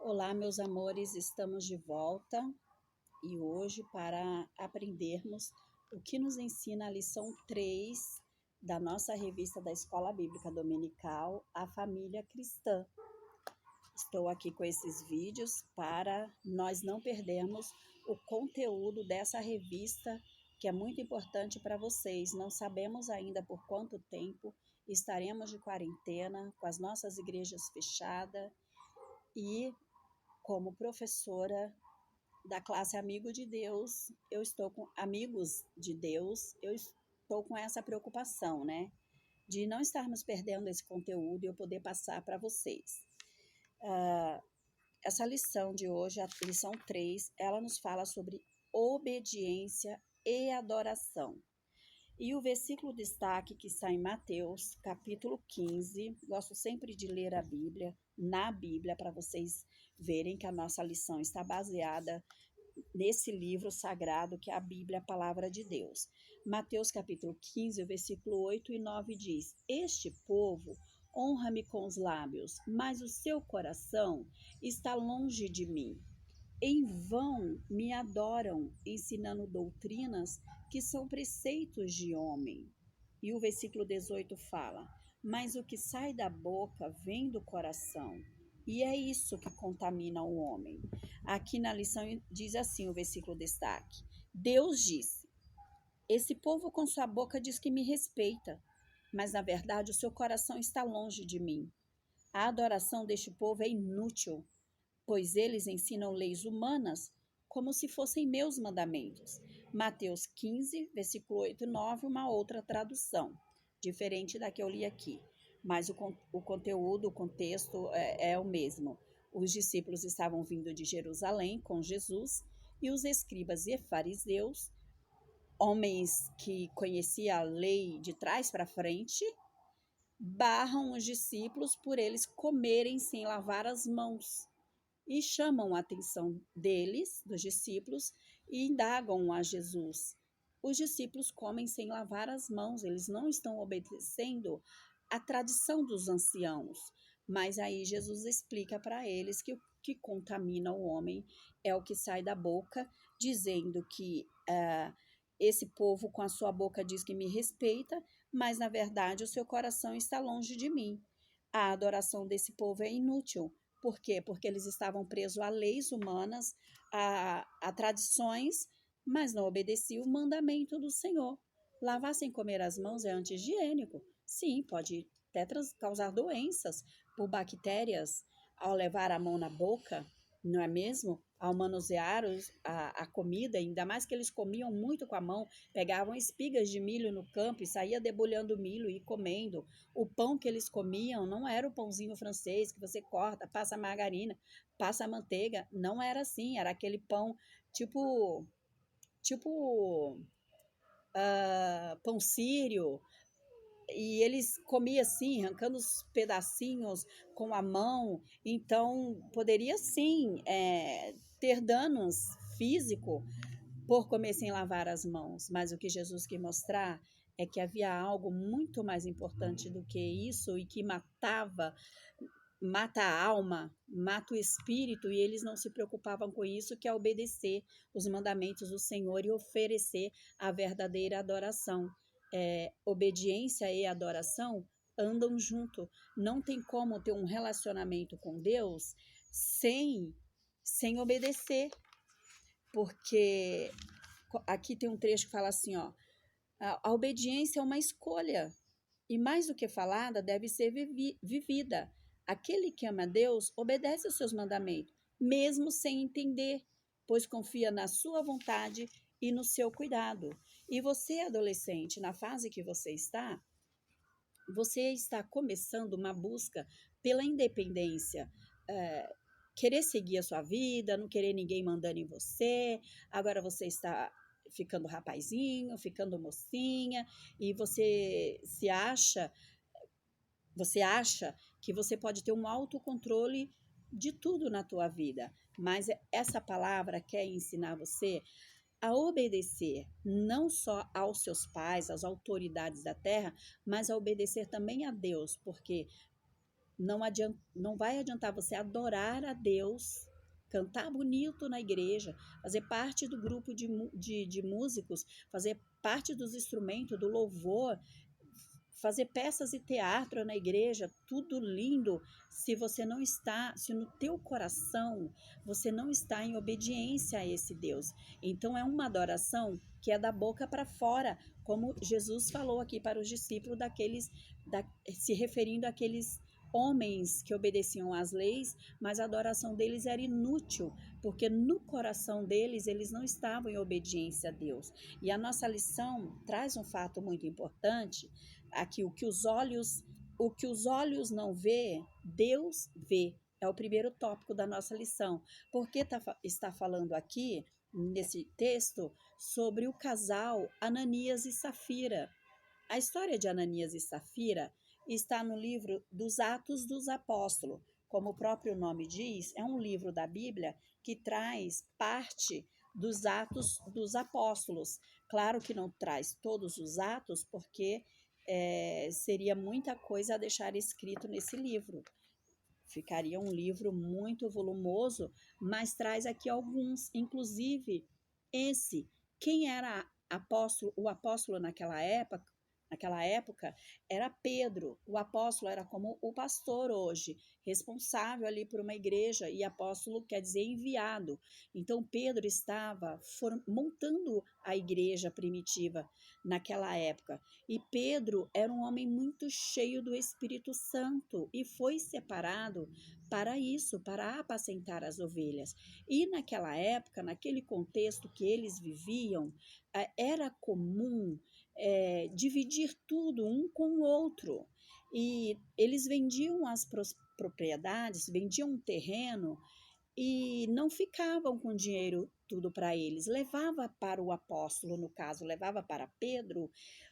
Olá, meus amores, estamos de volta e hoje para aprendermos o que nos ensina a lição 3 da nossa revista da Escola Bíblica Dominical, A Família Cristã. Estou aqui com esses vídeos para nós não perdermos o conteúdo dessa revista, que é muito importante para vocês. Não sabemos ainda por quanto tempo estaremos de quarentena, com as nossas igrejas fechadas e como professora da classe Amigo de Deus, eu estou com Amigos de Deus, eu estou com essa preocupação, né? De não estarmos perdendo esse conteúdo e eu poder passar para vocês. Essa lição de hoje, a lição 3, ela nos fala sobre obediência e adoração. E o versículo destaque que está em Mateus, capítulo 15, gosto sempre de ler a Bíblia, na Bíblia, para vocês verem que a nossa lição está baseada nesse livro sagrado que é a Bíblia, a Palavra de Deus. Mateus capítulo 15, o versículo 8 e 9 diz: Este povo honra-me com os lábios, mas o seu coração está longe de mim. Em vão me adoram, ensinando doutrinas que são preceitos de homem. E o versículo 18 fala: Mas o que sai da boca vem do coração, e é isso que contamina o homem. Aqui na lição diz assim o versículo destaque: Deus disse: Esse povo com sua boca diz que me respeita, mas na verdade o seu coração está longe de mim. A adoração deste povo é inútil, pois eles ensinam leis humanas como se fossem meus mandamentos. Mateus 15, versículo 8 e 9, uma outra tradução, diferente da que eu li aqui. Mas o conteúdo, o contexto é o mesmo. Os discípulos estavam vindo de Jerusalém com Jesus e os escribas e fariseus, homens que conheciam a lei de trás para frente, barram os discípulos por eles comerem sem lavar as mãos e chamam a atenção deles, dos discípulos, e indagam a Jesus. Os discípulos comem sem lavar as mãos, eles não estão obedecendo a tradição dos anciãos. Mas aí Jesus explica para eles que o que contamina o homem é o que sai da boca, dizendo que esse povo com a sua boca diz que me respeita, mas na verdade o seu coração está longe de mim. A adoração desse povo é inútil. Por quê? Porque eles estavam presos a leis humanas, a tradições, mas não obedeciam o mandamento do Senhor. Lavar sem comer as mãos é anti-higiênico. Sim, pode até causar doenças por bactérias ao levar a mão na boca, não é mesmo? Ao manusear a comida, ainda mais que eles comiam muito com a mão, pegavam espigas de milho no campo e saía debulhando milho e comendo. O pão que eles comiam não era o pãozinho francês que você corta, passa margarina, passa manteiga. Não era assim, era aquele pão tipo pão sírio. E eles comiam assim, arrancando os pedacinhos com a mão. Então, poderia sim ter danos físicos por comer sem lavar as mãos. Mas o que Jesus quis mostrar é que havia algo muito mais importante do que isso e que mata a alma, mata o espírito, e eles não se preocupavam com isso, que é obedecer os mandamentos do Senhor e oferecer a verdadeira adoração. Obediência e adoração andam junto. Não tem como ter um relacionamento com Deus sem obedecer, porque aqui tem um trecho que fala assim, ó, a obediência é uma escolha, e mais do que falada, deve ser vivida. Aquele que ama a Deus obedece aos seus mandamentos, mesmo sem entender, pois confia na sua vontade e no seu cuidado. E você, adolescente, na fase que você está começando uma busca pela independência, querer seguir a sua vida, não querer ninguém mandando em você. Agora você está ficando rapazinho, ficando mocinha, e você acha que você pode ter um autocontrole de tudo na tua vida, mas essa palavra quer ensinar você a obedecer não só aos seus pais, às autoridades da terra, mas a obedecer também a Deus, porque Não vai adiantar você adorar a Deus, cantar bonito na igreja, fazer parte do grupo de músicos, fazer parte dos instrumentos, do louvor, fazer peças e teatro na igreja, tudo lindo, se no teu coração você não está em obediência a esse Deus. Então é uma adoração que é da boca para fora, como Jesus falou aqui para os discípulos se referindo àqueles homens que obedeciam às leis, mas a adoração deles era inútil, porque no coração deles eles não estavam em obediência a Deus. E a nossa lição traz um fato muito importante. Aqui, o que os olhos não vê, Deus vê. É o primeiro tópico da nossa lição. Porque está falando aqui, nesse texto, sobre o casal Ananias e Safira. A história de Ananias e Safira está no livro dos Atos dos Apóstolos. Como o próprio nome diz, é um livro da Bíblia que traz parte dos Atos dos Apóstolos. Claro que não traz todos os atos, porque seria muita coisa a deixar escrito nesse livro. Ficaria um livro muito volumoso, mas traz aqui alguns, inclusive esse. Quem era o apóstolo naquela época era Pedro. O apóstolo era como o pastor hoje, responsável ali por uma igreja, e apóstolo quer dizer enviado. Então Pedro estava montando a igreja primitiva naquela época. E Pedro era um homem muito cheio do Espírito Santo e foi separado para isso, para apacentar as ovelhas. E naquela época, naquele contexto que eles viviam, era comum dividir tudo um com o outro. E eles vendiam as propriedades, vendiam um terreno e não ficavam com dinheiro tudo para eles. Levava para o apóstolo, no caso, levava para Pedro,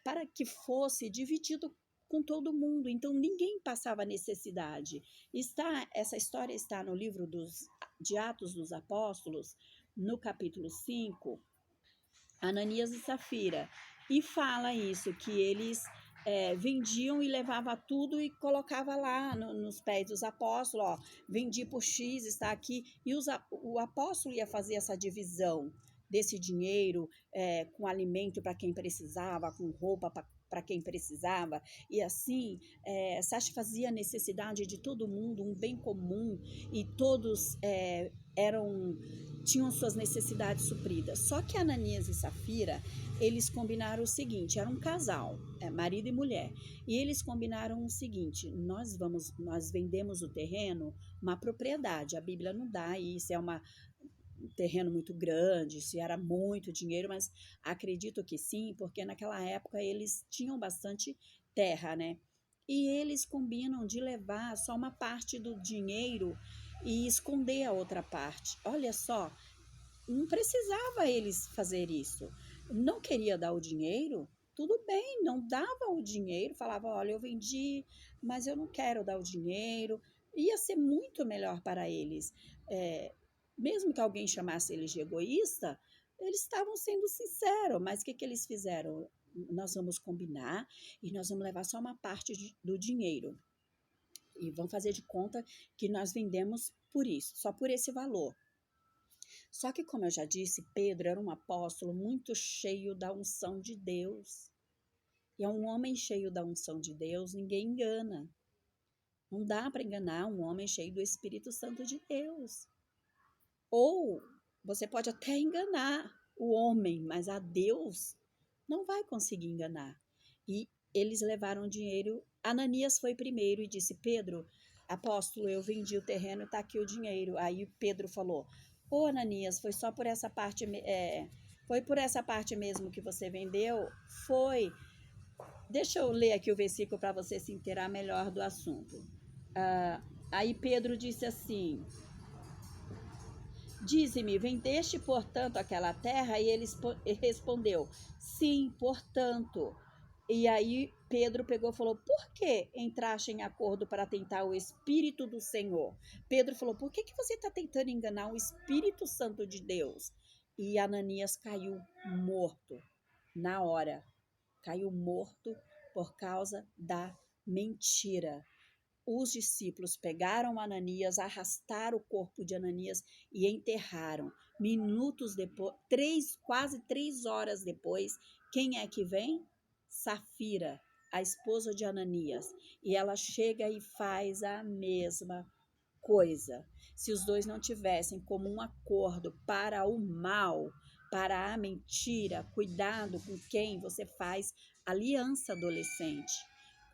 para que fosse dividido com todo mundo. Então ninguém passava necessidade. Essa história está no livro de Atos dos Apóstolos, no capítulo 5, Ananias e Safira, e fala isso, que eles vendiam e levava tudo e colocava lá nos pés dos apóstolos, ó, vendi por X, está aqui, e o apóstolo ia fazer essa divisão desse dinheiro com alimento para quem precisava, com roupa para quem precisava, e assim satisfazia a necessidade de todo mundo, um bem comum, e todos tinham suas necessidades supridas. Só que Ananias e Safira, eles combinaram o seguinte, era um casal, marido e mulher, e eles combinaram o seguinte: nós vendemos o terreno, uma propriedade, a Bíblia não dá isso, um terreno muito grande, se era muito dinheiro, mas acredito que sim, porque naquela época eles tinham bastante terra, né? E eles combinam de levar só uma parte do dinheiro e esconder a outra parte. Olha só, não precisava eles fazer isso. Não queria dar o dinheiro, tudo bem, não dava o dinheiro, falava, olha, eu vendi, mas eu não quero dar o dinheiro. Ia ser muito melhor para eles. Mesmo que alguém chamasse eles de egoísta, eles estavam sendo sinceros, mas o que eles fizeram? Nós vamos combinar e nós vamos levar só uma parte do dinheiro. E vamos fazer de conta que nós vendemos por isso, só por esse valor. Só que, como eu já disse, Pedro era um apóstolo muito cheio da unção de Deus. E é um homem cheio da unção de Deus, ninguém engana. Não dá para enganar um homem cheio do Espírito Santo de Deus. Ou você pode até enganar o homem, mas a Deus não vai conseguir enganar. E eles levaram dinheiro. Ananias foi primeiro e disse, Pedro, apóstolo, eu vendi o terreno, está aqui o dinheiro. Aí Pedro falou, ô Ananias, foi só por essa parte, foi por essa parte mesmo que você vendeu? Foi. Deixa eu ler aqui o versículo para você se inteirar melhor do assunto. Aí Pedro disse assim, dize-me, vendeste, portanto, aquela terra? E ele respondeu, sim, portanto. E aí Pedro pegou e falou, por que entraste em acordo para tentar o Espírito do Senhor? Pedro falou, por que você está tentando enganar o Espírito Santo de Deus? E Ananias caiu morto na hora. Caiu morto por causa da mentira. os discípulos pegaram Ananias, arrastaram o corpo de Ananias e enterraram. Minutos depois, quase 3 horas depois, quem é que vem? Safira, a esposa de Ananias. E ela chega e faz a mesma coisa. Se os dois não tivessem como um acordo para o mal, para a mentira, cuidado com quem você faz aliança, adolescente.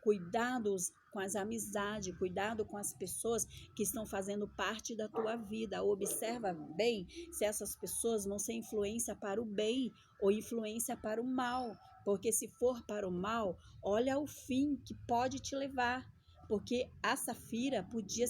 Cuidado com as amizades, cuidado com as pessoas que estão fazendo parte da tua vida. Observa bem se essas pessoas vão ser influência para o bem ou influência para o mal. Porque se for para o mal, olha o fim que pode te levar. Porque a Safira podia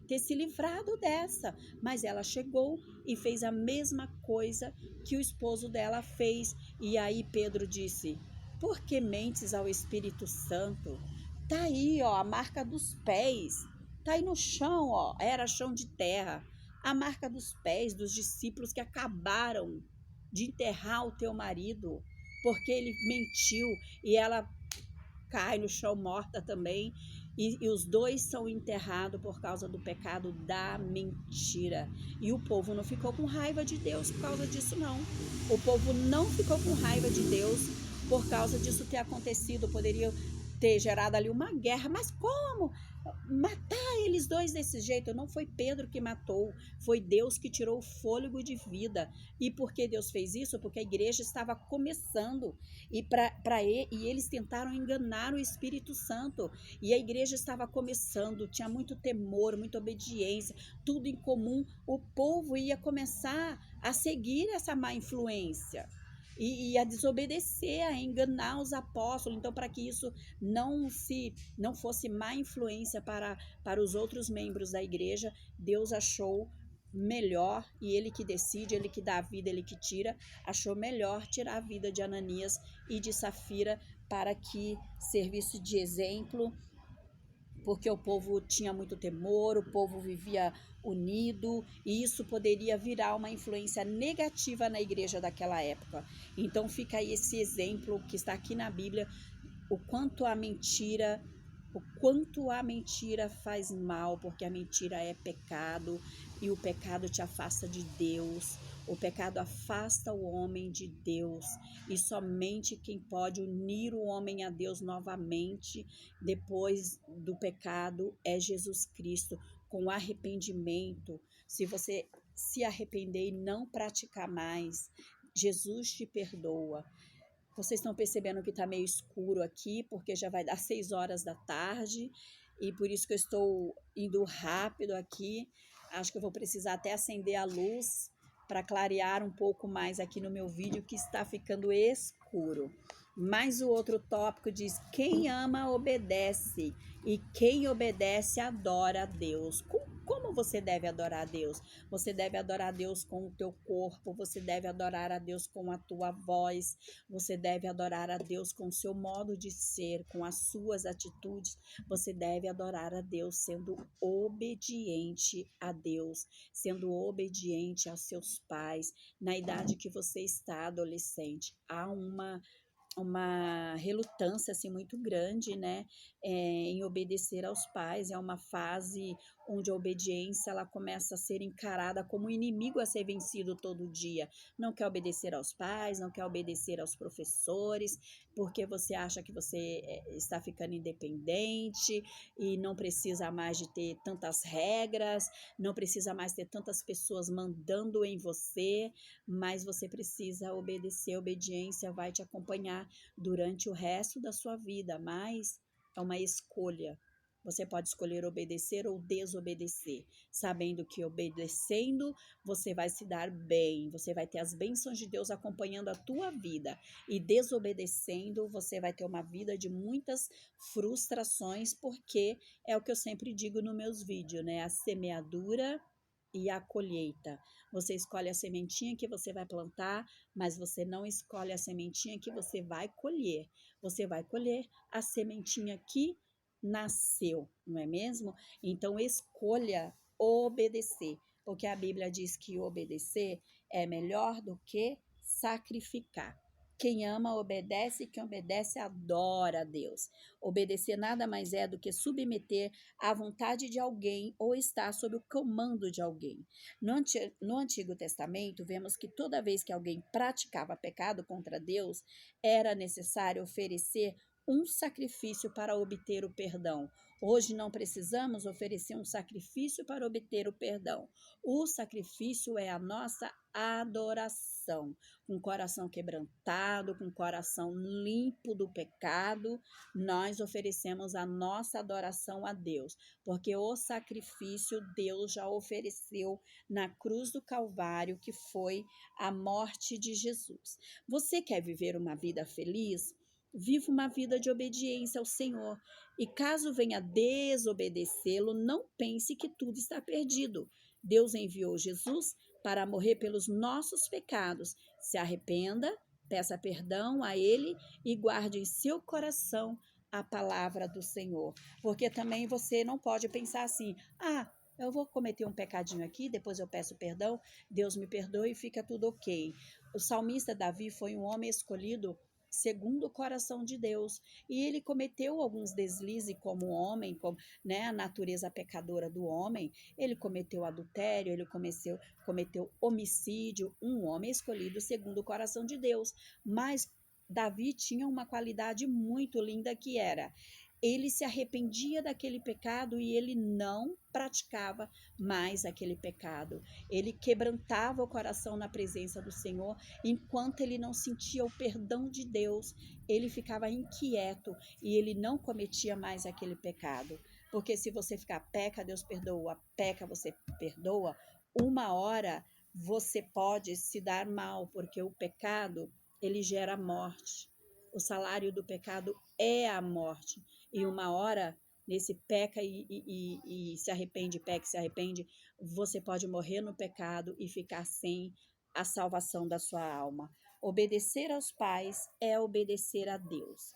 ter se livrado dessa, mas ela chegou e fez a mesma coisa que o esposo dela fez. E aí Pedro disse: por que mentes ao Espírito Santo? Tá aí, ó, a marca dos pés. Tá aí no chão, ó, era chão de terra. A marca dos pés dos discípulos que acabaram de enterrar o teu marido, porque ele mentiu e ela cai no chão morta também. E os dois são enterrados por causa do pecado da mentira. E o povo não ficou com raiva de Deus por causa disso, não. O povo não ficou com raiva de Deus por causa disso ter acontecido. Poderia ter gerado ali uma guerra. Mas como matar eles dois desse jeito? Não foi Pedro que matou, foi Deus que tirou o fôlego de vida. E por que Deus fez isso? Porque a igreja estava começando e eles tentaram enganar o Espírito Santo. E a igreja estava começando, tinha muito temor, muita obediência, tudo em comum. O povo ia começar a seguir essa má influência. E a desobedecer, a enganar os apóstolos. Então, para que isso não fosse má influência para os outros membros da igreja, Deus achou melhor, e ele que decide, ele que dá a vida, ele que tira, achou melhor tirar a vida de Ananias e de Safira para que servisse de exemplo, porque o povo tinha muito temor, o povo vivia unido, e isso poderia virar uma influência negativa na igreja daquela época. Então fica aí esse exemplo que está aqui na Bíblia, o quanto a mentira faz mal, porque a mentira é pecado e o pecado te afasta de Deus. O pecado afasta o homem de Deus, e somente quem pode unir o homem a Deus novamente depois do pecado é Jesus Cristo, com arrependimento. Se você se arrepender e não praticar mais, Jesus te perdoa. Vocês estão percebendo que está meio escuro aqui, porque já vai dar 6 horas da tarde, e por isso que eu estou indo rápido aqui. Acho que eu vou precisar até acender a luz para clarear um pouco mais aqui no meu vídeo, que está ficando escuro. Mas o outro tópico diz: quem ama obedece, e quem obedece adora a Deus. Como você deve adorar a Deus? Você deve adorar a Deus com o teu corpo, você deve adorar a Deus com a tua voz, você deve adorar a Deus com o seu modo de ser, com as suas atitudes. Você deve adorar a Deus sendo obediente a Deus, sendo obediente aos seus pais. Na idade que você está, adolescente, há uma relutância assim muito grande, né, em obedecer aos pais. É uma fase onde a obediência ela começa a ser encarada como um inimigo a ser vencido todo dia. Não quer obedecer aos pais, não quer obedecer aos professores, porque você acha que você está ficando independente e não precisa mais de ter tantas regras, não precisa mais ter tantas pessoas mandando em você, mas você precisa obedecer. A obediência vai te acompanhar durante o resto da sua vida, mas é uma escolha. Você pode escolher obedecer ou desobedecer, sabendo que obedecendo você vai se dar bem, você vai ter as bênçãos de Deus acompanhando a tua vida, e desobedecendo você vai ter uma vida de muitas frustrações, porque é o que eu sempre digo nos meus vídeos, né? A semeadura e a colheita. Você escolhe a sementinha que você vai plantar, mas você não escolhe a sementinha que você vai colher. Você vai colher a sementinha que nasceu, não é mesmo? Então escolha obedecer, porque a Bíblia diz que obedecer é melhor do que sacrificar. Quem ama, obedece, e quem obedece, adora a Deus. Obedecer nada mais é do que submeter à vontade de alguém ou estar sob o comando de alguém. No Antigo Testamento, vemos que toda vez que alguém praticava pecado contra Deus, era necessário oferecer um sacrifício para obter o perdão. Hoje não precisamos oferecer um sacrifício para obter o perdão. O sacrifício é a nossa adoração. Com o coração quebrantado, com o coração limpo do pecado, nós oferecemos a nossa adoração a Deus, porque o sacrifício Deus já ofereceu na cruz do Calvário, que foi a morte de Jesus. Você quer viver uma vida feliz? Viva uma vida de obediência ao Senhor. E caso venha desobedecê-lo, não pense que tudo está perdido. Deus enviou Jesus para morrer pelos nossos pecados. Se arrependa, peça perdão a Ele e guarde em seu coração a palavra do Senhor. Porque também você não pode pensar assim: eu vou cometer um pecadinho aqui, depois eu peço perdão, Deus me perdoe e fica tudo ok. O salmista Davi foi um homem escolhido segundo o coração de Deus, e ele cometeu alguns deslizes como homem, como, a natureza pecadora do homem. Ele cometeu adultério, ele cometeu homicídio, um homem escolhido segundo o coração de Deus. Mas Davi tinha uma qualidade muito linda, que era: ele se arrependia daquele pecado e ele não praticava mais aquele pecado. Ele quebrantava o coração na presença do Senhor. Enquanto ele não sentia o perdão de Deus, ele ficava inquieto e ele não cometia mais aquele pecado. Porque se você ficar peca, Deus perdoa, peca, você perdoa, uma hora você pode se dar mal, porque o pecado, ele gera morte. O salário do pecado é a morte. E uma hora, nesse peca e se arrepende, peca e se arrepende, você pode morrer no pecado e ficar sem a salvação da sua alma. Obedecer aos pais é obedecer a Deus.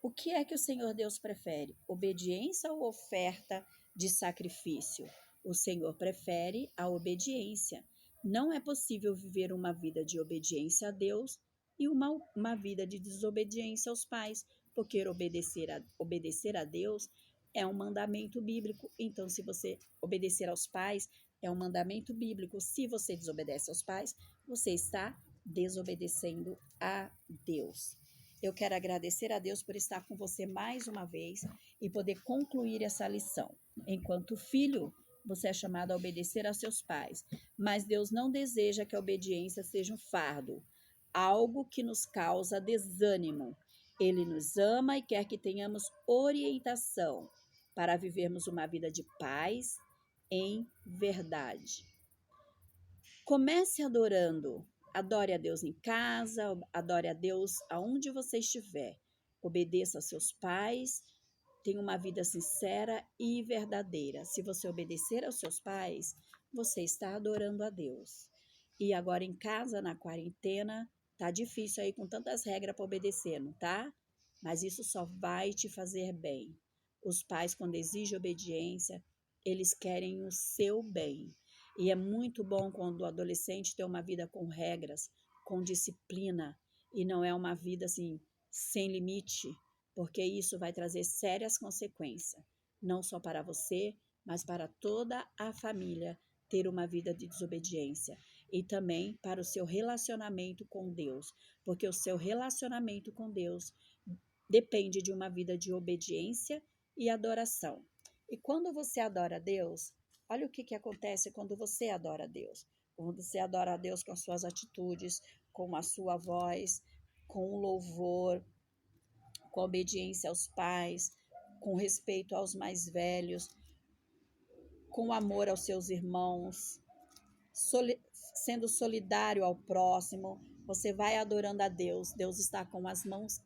O que é que o Senhor Deus prefere? Obediência ou oferta de sacrifício? O Senhor prefere a obediência. Não é possível viver uma vida de obediência a Deus e uma vida de desobediência aos pais, porque obedecer a Deus é um mandamento bíblico. Então, se você obedecer aos pais, é um mandamento bíblico. Se você desobedece aos pais, você está desobedecendo a Deus. Eu quero agradecer a Deus por estar com você mais uma vez e poder concluir essa lição. Enquanto filho, você é chamado a obedecer aos seus pais, mas Deus não deseja que a obediência seja um fardo, algo que nos causa desânimo. Ele nos ama e quer que tenhamos orientação para vivermos uma vida de paz em verdade. Comece adorando. Adore a Deus em casa, adore a Deus aonde você estiver. Obedeça aos seus pais, tenha uma vida sincera e verdadeira. Se você obedecer aos seus pais, você está adorando a Deus. E agora em casa, na quarentena, tá difícil aí com tantas regras para obedecer, não tá? Mas isso só vai te fazer bem. Os pais, quando exigem obediência, eles querem o seu bem. E é muito bom quando o adolescente tem uma vida com regras, com disciplina, e não é uma vida assim, sem limite, porque isso vai trazer sérias consequências, não só para você, mas para toda a família ter uma vida de desobediência. E também para o seu relacionamento com Deus, porque o seu relacionamento com Deus depende de uma vida de obediência e adoração. E quando você adora a Deus, olha o que acontece quando você adora a Deus. Quando você adora a Deus com as suas atitudes, com a sua voz, com o louvor, com a obediência aos pais, com respeito aos mais velhos, com amor aos seus irmãos, sendo solidário ao próximo, você vai adorando a Deus. Deus está com as mãos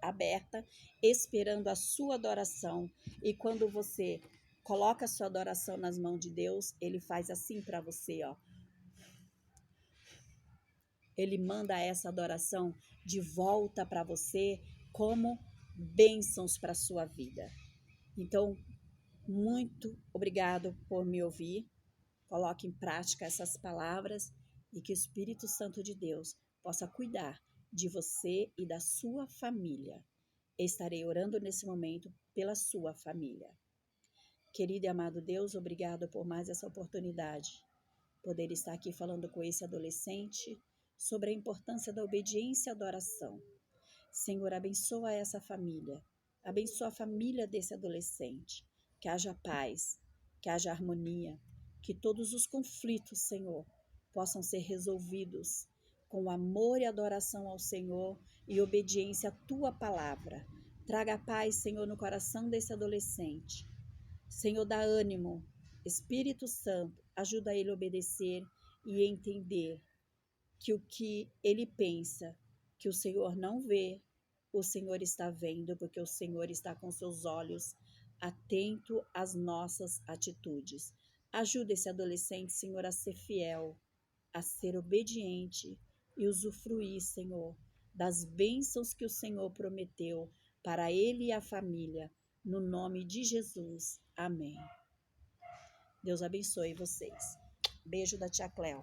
abertas, esperando a sua adoração. E quando você coloca a sua adoração nas mãos de Deus, Ele faz assim para você, ó. Ele manda essa adoração de volta para você como bênçãos para a sua vida. Então, muito obrigado por me ouvir. Coloque em prática essas palavras e que o Espírito Santo de Deus possa cuidar de você e da sua família. Estarei orando nesse momento pela sua família. Querido e amado Deus, obrigado por mais essa oportunidade. Poder estar aqui falando com esse adolescente sobre a importância da obediência e adoração. Senhor, abençoa essa família. Abençoa a família desse adolescente. Que haja paz, que haja harmonia, que todos os conflitos, Senhor, possam ser resolvidos com amor e adoração ao Senhor e obediência à Tua palavra. Traga paz, Senhor, no coração desse adolescente. Senhor, dá ânimo. Espírito Santo, ajuda ele a obedecer e entender que o que ele pensa, que o Senhor não vê, o Senhor está vendo, porque o Senhor está com seus olhos atento às nossas atitudes. Ajuda esse adolescente, Senhor, a ser fiel, a ser obediente e usufruir, Senhor, das bênçãos que o Senhor prometeu para ele e a família. No nome de Jesus. Amém. Deus abençoe vocês. Beijo da tia Cléo.